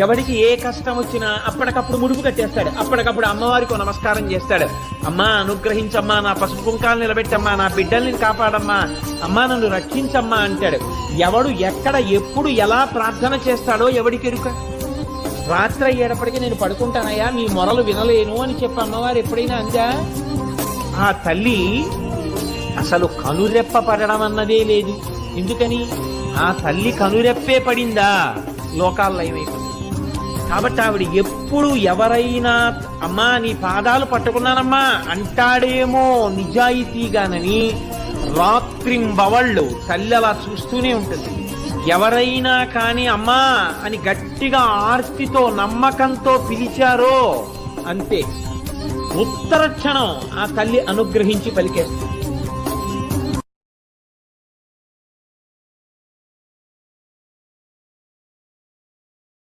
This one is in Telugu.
ఎవరికి ఏ కష్టం వచ్చినా అప్పటికప్పుడు ముడుపు కట్టేస్తాడు, అప్పటికప్పుడు అమ్మవారికి నమస్కారం చేస్తాడు. అమ్మా అనుగ్రహించమ్మా, నా పసుపు కుంకాలు నిలబెట్టమ్మా, నా బిడ్డల్ని కాపాడమ్మా, అమ్మా నన్ను రక్షించమ్మా అంటాడు. ఎవడు ఎక్కడ ఎప్పుడు ఎలా ప్రార్థన చేస్తాడో ఎవడికి ఎరుక. రాత్రి అయ్యేటప్పటికీ నేను పడుకుంటానయ్యా, మీ మొరలు వినలేను అని చెప్పి అమ్మవారు ఎప్పుడైనా అందా? ఆ తల్లి అసలు కనురెప్ప పడడం అన్నదే లేదు. ఎందుకని? ఆ తల్లి కనురెప్పే పడిందా లోకాల్లో ఏమైపోయింది. కాబట్టి ఆవిడ ఎప్పుడు ఎవరైనా అమ్మా నీ పాదాలు పట్టుకున్నానమ్మా అంటాడేమో నిజాయితీగానని రాత్రింబవళ్ళు తల్లి అలా చూస్తూనే ఉంటుంది. ఎవరైనా కానీ అమ్మా అని గట్టిగా ఆర్తితో నమ్మకంతో పిలిచారో అంతే, ఉత్తర క్షణం ఆ తల్లి అనుగ్రహించి పలికేస్తుంది.